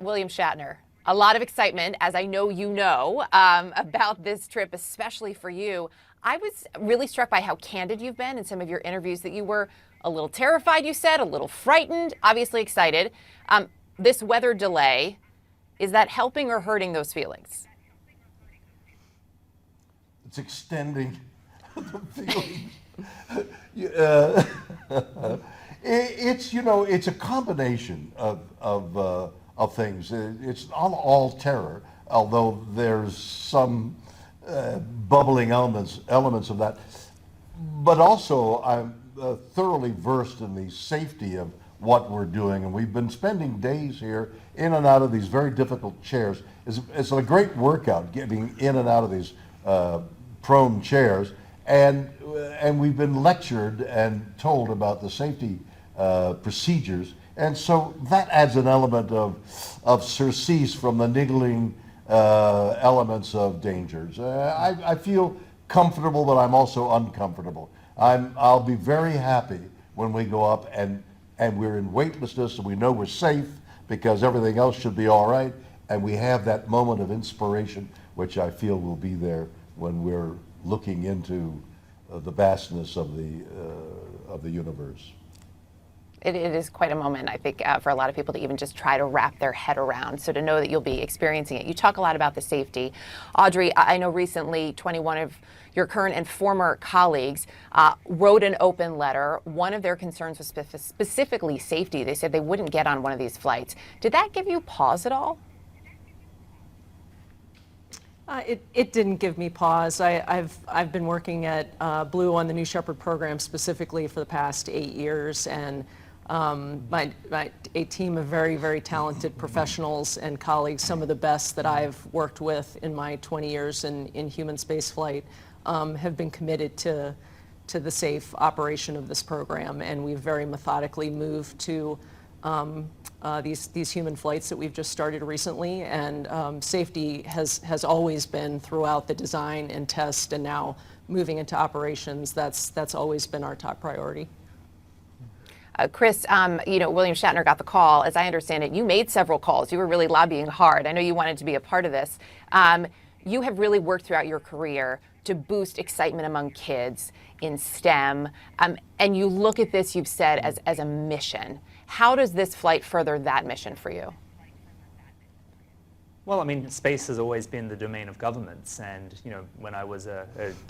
William Shatner, a lot of excitement, as I know you know, about this trip, especially for you. I was really struck by how candid you've been in some of your interviews, that you were a little terrified, you said, a little frightened, obviously excited. This weather delay, is that helping or hurting those feelings? It's extending the feeling. It's a combination of things. It's not all terror, although there's some bubbling elements of that. But also, I'm thoroughly versed in the safety of what we're doing, and we've been spending days here in and out of these very difficult chairs. It's a great workout getting in and out of these prone chairs, and we've been lectured and told about the safety procedures, and so that adds an element of surcease from the niggling elements of dangers. I feel comfortable, but I'm also uncomfortable. I'll be very happy when we go up and we're in weightlessness and we know we're safe because everything else should be all right, and we have that moment of inspiration, which I feel will be there when we're looking into the vastness of the universe. It is quite a moment, I think, for a lot of people to even just try to wrap their head around. So to know that you'll be experiencing it. You talk a lot about the safety. Audrey, I know recently 21 of your current and former colleagues wrote an open letter. One of their concerns was specifically safety. They said they wouldn't get on one of these flights. Did that give you pause at all? It didn't give me pause. I've been working at Blue on the new Shepard program specifically for the past 8 years, and a team of very, very talented professionals and colleagues, some of the best that I've worked with in my 20 years in human spaceflight, have been committed to the safe operation of this program, and we've very methodically moved to these human flights that we've just started recently, and safety has always been throughout the design and test, and now moving into operations, that's always been our top priority. Chris, William Shatner got the call. As I understand it, you made several calls. You were really lobbying hard. I know you wanted to be a part of this. You have really worked throughout your career to boost excitement among kids in STEM, and you look at this, you've said, as a mission. How does this flight further that mission for you? Well, I mean, space has always been the domain of governments, and when I was a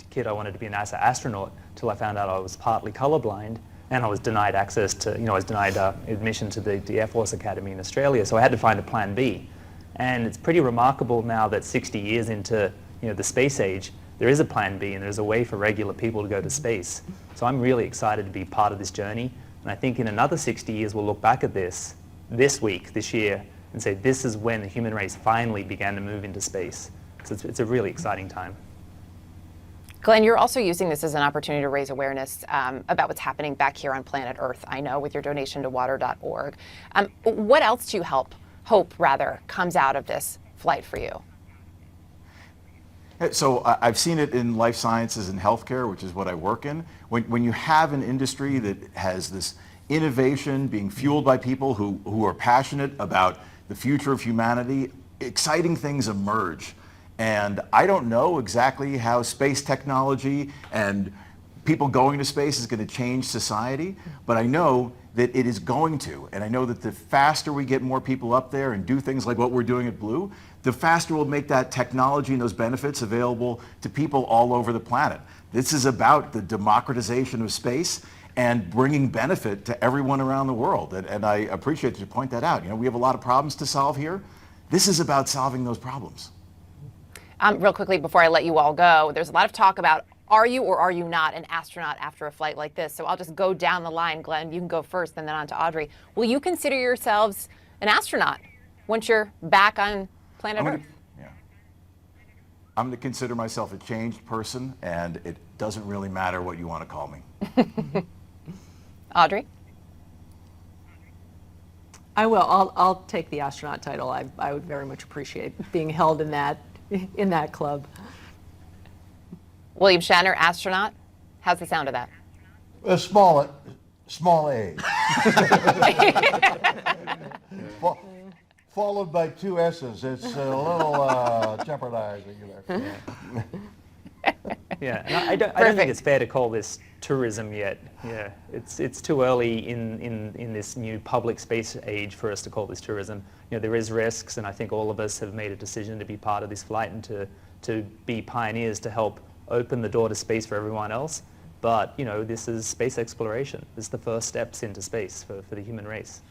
kid, I wanted to be a NASA astronaut till I found out I was partly colorblind, and I was denied access to, I was denied admission to the Air Force Academy in Australia, so I had to find a plan B. And it's pretty remarkable now that 60 years into the space age, there is a plan B, and there's a way for regular people to go to space. So I'm really excited to be part of this journey. And I think in another 60 years, we'll look back at this week, this year, and say this is when the human race finally began to move into space. So it's a really exciting time. Glen, you're also using this as an opportunity to raise awareness about what's happening back here on planet Earth, I know, with your donation to water.org. What else do you hope comes out of this flight for you? So I've seen it in life sciences and healthcare, which is what I work in. When you have an industry that has this innovation being fueled by people who are passionate about the future of humanity, exciting things emerge. And I don't know exactly how space technology and people going to space is going to change society, but I know that it is going to. And I know that the faster we get more people up there and do things like what we're doing at Blue, the faster we'll make that technology and those benefits available to people all over the planet. This is about the democratization of space and bringing benefit to everyone around the world. And I appreciate that you point that out. We have a lot of problems to solve here. This is about solving those problems. Real quickly, before I let you all go, there's a lot of talk about, are you or are you not an astronaut after a flight like this? So I'll just go down the line. Glen, you can go first and then on to Audrey. Will you consider yourselves an astronaut once you're back on planet Earth? Yeah. I'm going to consider myself a changed person, and it doesn't really matter what you want to call me. Audrey? I will. I'll take the astronaut title. I would very much appreciate being held in that club. William Shatner, astronaut. How's the sound of that? Small A. followed by two S's. It's a little jeopardizing there. Yeah, and I don't Perfect. think it's fair to call this tourism yet. Yeah, it's too early in this new public space age for us to call this tourism. You know, there is risks, and I think all of us have made a decision to be part of this flight and to be pioneers to help open the door to space for everyone else. But, you know, this is space exploration. This is the first steps into space for the human race.